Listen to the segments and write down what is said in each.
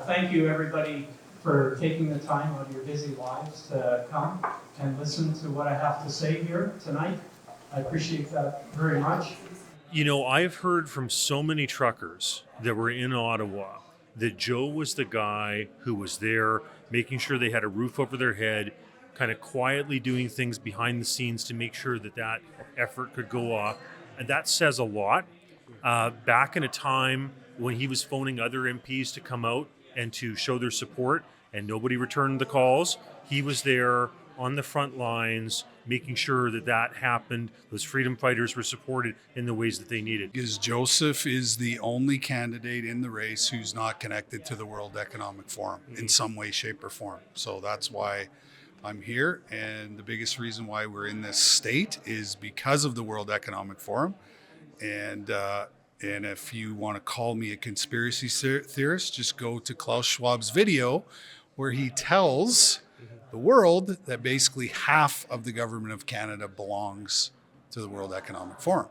Thank you, everybody, for taking the time out of your busy lives to come and listen to what I have to say here tonight. I appreciate that very much. You know, I've heard from so many truckers that were in Ottawa that Joe was the guy who was there making sure they had a roof over their head, kind of quietly doing things behind the scenes to make sure that that effort could go off. And that says a lot. Back in a time when he was phoning other MPs to come out and to show their support and nobody returned the calls, he was there on the front lines making sure that that happened. Those freedom fighters were supported in the ways that they needed. Because Joseph is the only candidate in the race who's not connected to the World Economic Forum in some way, shape, or form. So that's why I'm here. And the biggest reason why we're in this state is because of the World Economic Forum. And if you want to call me a conspiracy theorist, just go to Klaus Schwab's video where he tells the world that basically half of the government of Canada belongs to the World Economic Forum.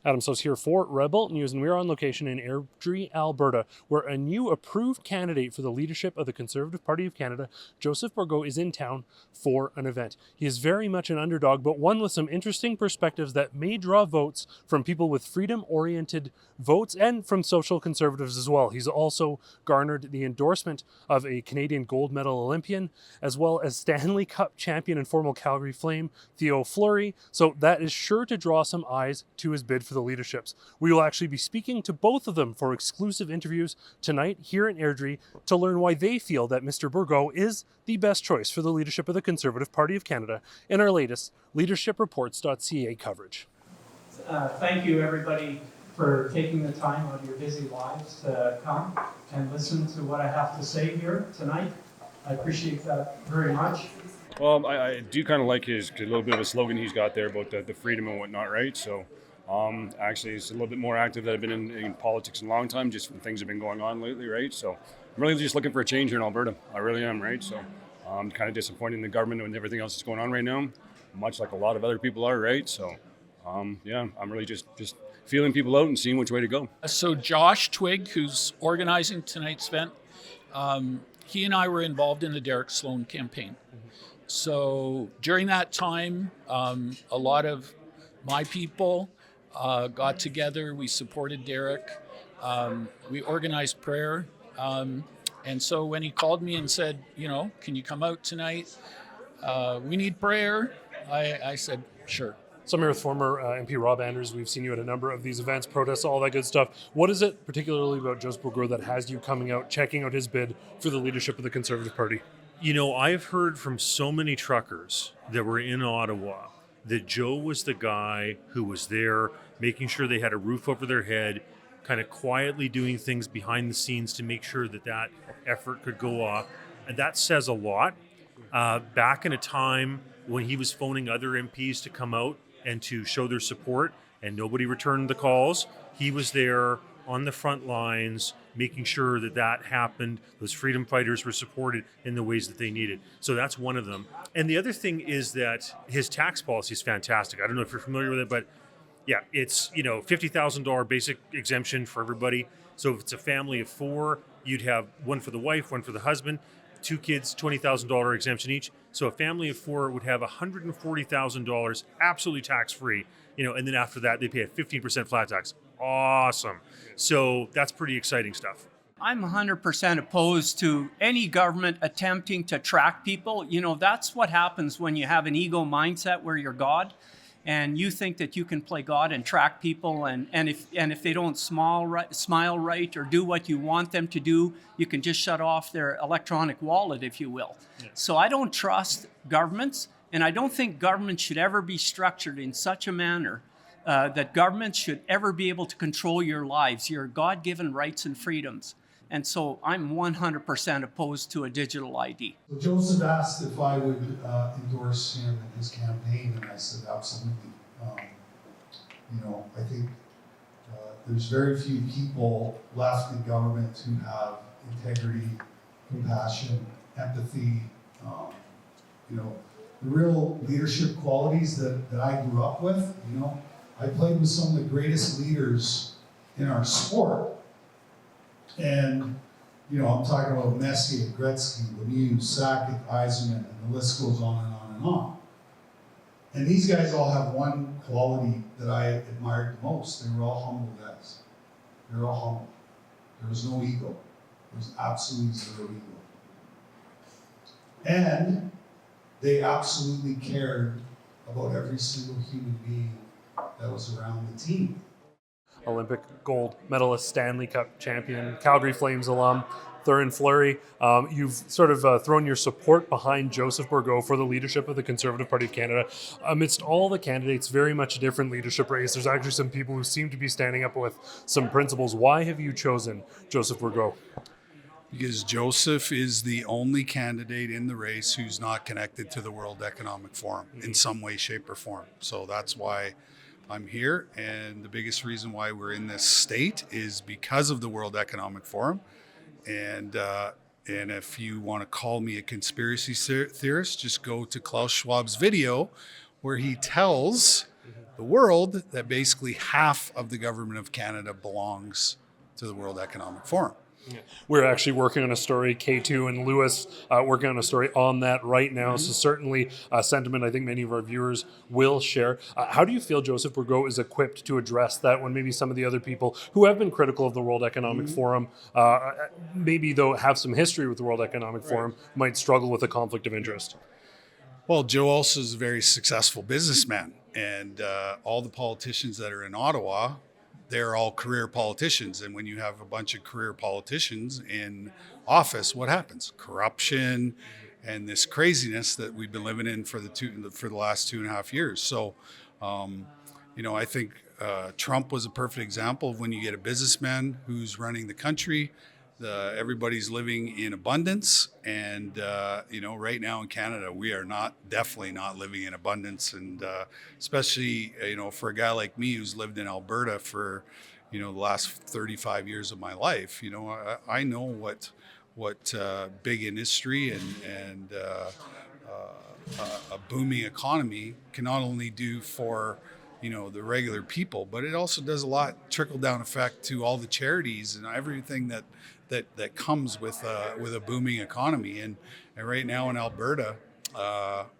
Adam Soos here for Rebel News, and we're on location in Airdrie, Alberta, where a new approved candidate for the leadership of the Conservative Party of Canada, Joseph Bourgault, is in town for an event. He is very much an underdog, but one with some interesting perspectives that may draw votes from people with freedom-oriented votes and from social conservatives as well. He's also garnered the endorsement of a Canadian gold medal Olympian, as well as Stanley Cup champion and former Calgary Flame, Theo Fleury, so that is sure to draw some eyes to his bid for the leaderships. We will actually be speaking to both of them for exclusive interviews tonight here in Airdrie to learn why they feel that Mr. Bourgault is the best choice for the leadership of the Conservative Party of Canada in our latest leadershipreports.ca coverage. Thank you, everybody, for taking the time out of your busy lives to come and listen to what I have to say here tonight. I appreciate that very much. Well, I do kind of like his a little bit of a slogan he's got there about the freedom and whatnot, right? So actually, it's a little bit more active than I've been in politics in a long time, just from things that have been going on lately, right? So I'm really just looking for a change here in Alberta. I really am, right? So I'm kind of disappointed in the government and everything else that's going on right now, much like a lot of other people are, right? So yeah, I'm really just feeling people out and seeing which way to go. So Josh Twig, who's organizing tonight's event, he and I were involved in the Derek Sloan campaign. So during that time, a lot of my people got together. We supported Derek. We organized prayer. And so when he called me and said, you know, can you come out tonight? We need prayer. I said, sure. So I'm here with former MP Rob Anders. We've seen you at a number of these events, protests, all that good stuff. What is it particularly about Joseph Bourgault that has you coming out, checking out his bid for the leadership of the Conservative Party? You know, I've heard from so many truckers that were in Ottawa that Joe was the guy who was there making sure they had a roof over their head, kind of quietly doing things behind the scenes to make sure that that effort could go off. And that says a lot. Back in a time when he was phoning other MPs to come out and to show their support and nobody returned the calls, he was there on the front lines making sure that that happened. Those freedom fighters were supported in the ways that they needed. So that's one of them. And the other thing is that his tax policy is fantastic. I don't know if you're familiar with it, but yeah, it's, you know, $50,000 basic exemption for everybody. So if it's a family of four, you'd have one for the wife, one for the husband, two kids, $20,000 exemption each. So a family of four would have $140,000 absolutely tax-free, you know, and then after that, they pay a 15% flat tax. Awesome. So that's pretty exciting stuff. I'm 100% opposed to any government attempting to track people. You know, that's what happens when you have an ego mindset where you're God and you think that you can play God and track people. And if they don't smile right or do what you want them to do, you can just shut off their electronic wallet, if you will. Yeah. So I don't trust governments, and I don't think government should ever be structured in such a manner that government should ever be able to control your lives, your God-given rights and freedoms. And so I'm 100% opposed to a digital ID. So Joseph asked if I would endorse him in his campaign, and I said absolutely. You know, I think there's very few people left in government who have integrity, compassion, empathy, you know, the real leadership qualities that I grew up with. You know, I played with some of the greatest leaders in our sport, And, you know, I'm talking about Messier, Gretzky, Lemieux, Sakic, Yzerman, and the list goes on and on and on. And these guys all have one quality that I admired the most. They were all humble guys. They were all humble. There was no ego. There was absolutely zero ego. And they absolutely cared about every single human being that was around the team. Olympic gold medalist, Stanley Cup champion, Calgary Flames alum, Thurin Fleury. You've sort of thrown your support behind Joseph Bourgault for the leadership of the Conservative Party of Canada. Amidst all the candidates, very much a different leadership race. There's actually some people who seem to be standing up with some principles. Why have you chosen Joseph Bourgault? Because Joseph is the only candidate in the race who's not connected to the World Economic Forum in some way, shape, or form. So that's why I'm here. And the biggest reason why we're in this state is because of the World Economic Forum. And if you want to call me a conspiracy theorist, just go to Klaus Schwab's video where he tells the world that basically half of the government of Canada belongs to the World Economic Forum. Yeah. We're actually working on a story, K2 and Lewis working on a story on that right now. So certainly a sentiment I think many of our viewers will share. How do you feel Joseph Bourgault is equipped to address that when maybe some of the other people who have been critical of the World Economic Forum, maybe though have some history with the World Economic Forum, might struggle with a conflict of interest? Well, Joe also is a very successful businessman. And all the politicians that are in Ottawa, they're all career politicians. And when you have a bunch of career politicians in office, what happens? Corruption and this craziness that we've been living in for the last 2.5 years. So, I think Trump was a perfect example of when you get a businessman who's running the country. Everybody's living in abundance, and right now in Canada, we are definitely not living in abundance, and especially for a guy like me who's lived in Alberta for the last 35 years of my life. I know what big industry and a booming economy can not only do for the regular people, but it also does a lot trickle down effect to all the charities and everything that comes with a booming economy. And right now in Alberta,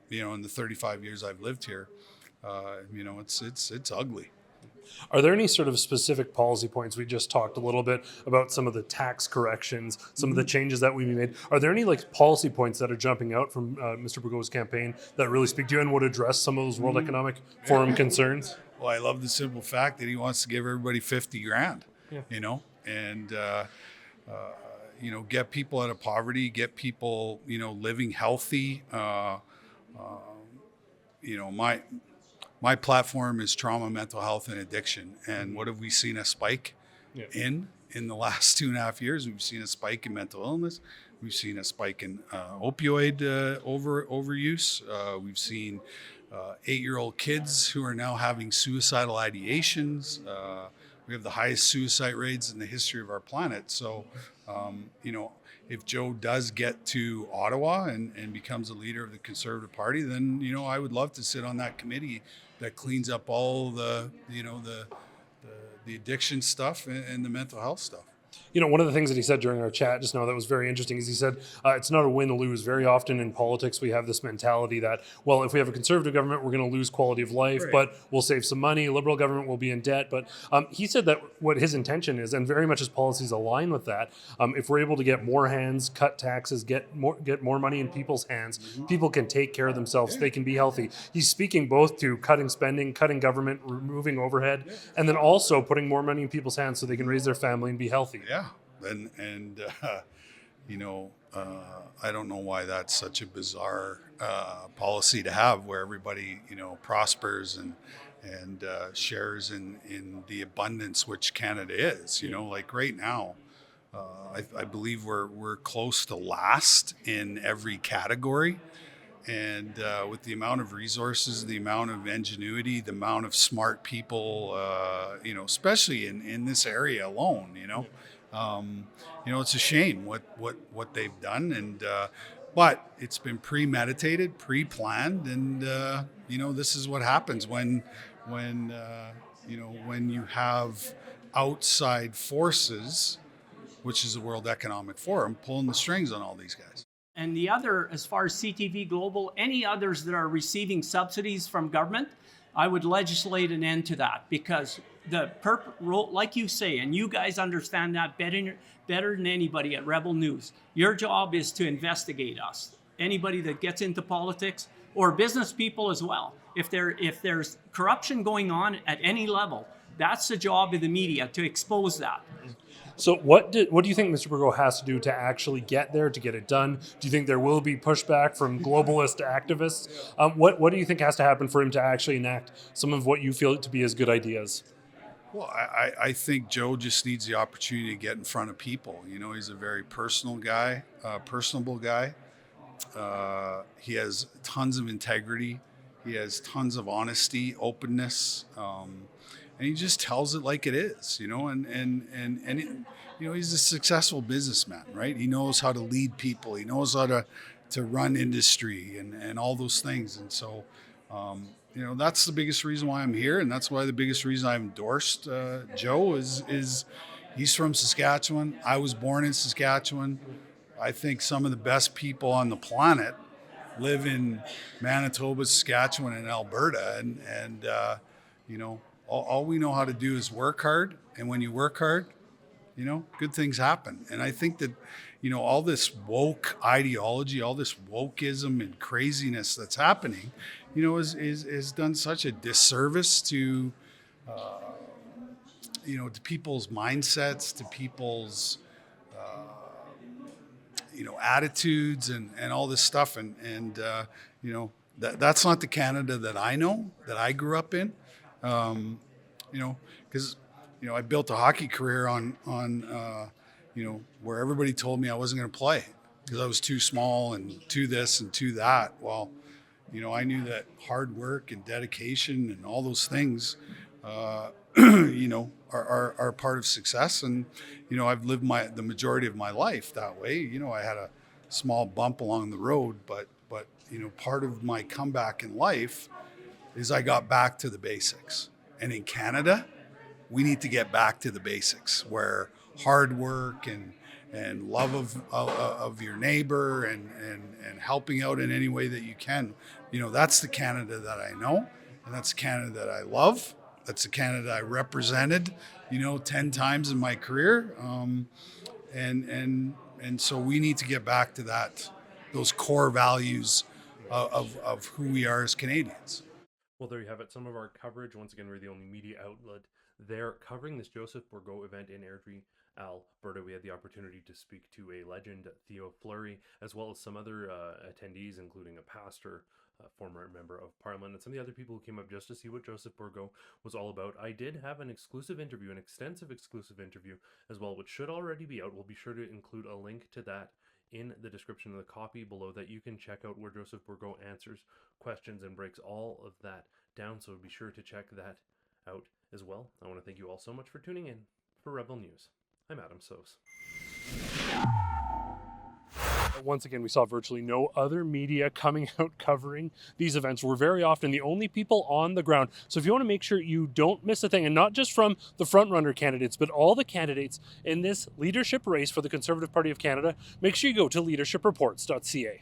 in the 35 years I've lived here, it's ugly. Are there any sort of specific policy points? We just talked a little bit about some of the tax corrections, some of the changes that we made. Are there any policy points that are jumping out from Mr. Bourgault's campaign that really speak to you and would address some of those World Economic Forum concerns? Well, I love the simple fact that he wants to give everybody $50,000, and get people out of poverty, get people, living healthy. My platform is trauma, mental health, and addiction. And what have we seen a spike in the last 2.5 years? We've seen a spike in mental illness. We've seen a spike in opioid overuse. We've seen 8-year-old kids who are now having suicidal ideations. We have the highest suicide rates in the history of our planet. So, if Joe does get to Ottawa and becomes a leader of the Conservative Party, then, I would love to sit on that committee that cleans up all the addiction stuff and the mental health stuff. One of the things that he said during our chat just now that was very interesting is he said it's not a win-lose. Very often in politics, we have this mentality that, well, if we have a conservative government, we're going to lose quality of life, but we'll save some money. A liberal government will be in debt. But he said that what his intention is, and very much his policies align with that, if we're able to get more hands, cut taxes, get more money in people's hands, people can take care of themselves. They can be healthy. He's speaking both to cutting spending, cutting government, removing overhead, and then also putting more money in people's hands so they can raise their family and be healthy. Yeah. And I don't know why that's such a bizarre policy to have, where everybody prospers and shares in the abundance which Canada is. Like right now, I believe we're close to last in every category. And with the amount of resources, the amount of ingenuity, the amount of smart people, especially in this area alone, it's a shame what they've done, and but it's been premeditated, pre-planned, and this is what happens when you have outside forces which is the World Economic Forum, pulling the strings on all these guys. And the other, as far as CTV Global, any others that are receiving subsidies from government, I would legislate an end to that, because like you say, and you guys understand that better than anybody at Rebel News, your job is to investigate us. Anybody that gets into politics, or business people as well. If there's corruption going on at any level, that's the job of the media, to expose that. So what do you think Mr. Bourgault has to do to actually get there, to get it done? Do you think there will be pushback from globalist activists? What do you think has to happen for him to actually enact some of what you feel to be his good ideas? Well, I think Joe just needs the opportunity to get in front of people. You know, he's a very personal guy, personable guy. He has tons of integrity. He has tons of honesty, openness, and he just tells it like it is. You know, and you know, he's a successful businessman, right? He knows how to lead people. He knows how to run industry and all those things. And so, you know, that's the biggest reason why I'm here, and that's why the biggest reason I've endorsed Joe is he's from Saskatchewan. I was born in Saskatchewan. I think some of the best people on the planet live in Manitoba, Saskatchewan, and Alberta, and you know, all we know how to do is work hard, and when you work hard, you know, good things happen. And I think that, you know, all this woke ideology, all this wokeism and craziness that's happening, you know, is done such a disservice to, you know, to people's mindsets, to people's, you know, attitudes and all this stuff. And you know, that's not the Canada that I know, that I grew up in. You know, because, you know, I built a hockey career on you know, where everybody told me I wasn't going to play because I was too small and too this and too that. Well, you know, I knew that hard work and dedication and all those things, you know, are part of success. And, you know, I've lived the majority of my life that way. You know, I had a small bump along the road, but, you know, part of my comeback in life is I got back to the basics. And in Canada, we need to get back to the basics, where hard work and love of your neighbor and helping out in any way that you can. You know, that's the Canada that I know, and that's the Canada that I love. That's the Canada I represented, you know, 10 times in my career. And so we need to get back to those core values of who we are as Canadians. Well, there you have it. Some of our coverage. Once again, we're the only media outlet there covering this Joseph Bourgault event in Airdrie, Alberta. We had the opportunity to speak to a legend, Theo Fleury, as well as some other attendees, including a pastor, a former member of Parliament, and some of the other people who came up just to see what Joseph Bourgault was all about. I did have an exclusive interview, an extensive exclusive interview as well, which should already be out. We'll be sure to include a link to that in the description of the copy below, that you can check out, where Joseph Bourgault answers questions and breaks all of that down. So be sure to check that out as well. I want to thank you all so much for tuning in for Rebel News. I'm Adam Sos. Once again, we saw virtually no other media coming out covering these events. We're very often the only people on the ground. So if you want to make sure you don't miss a thing, and not just from the front-runner candidates, but all the candidates in this leadership race for the Conservative Party of Canada, make sure you go to leadershipreports.ca.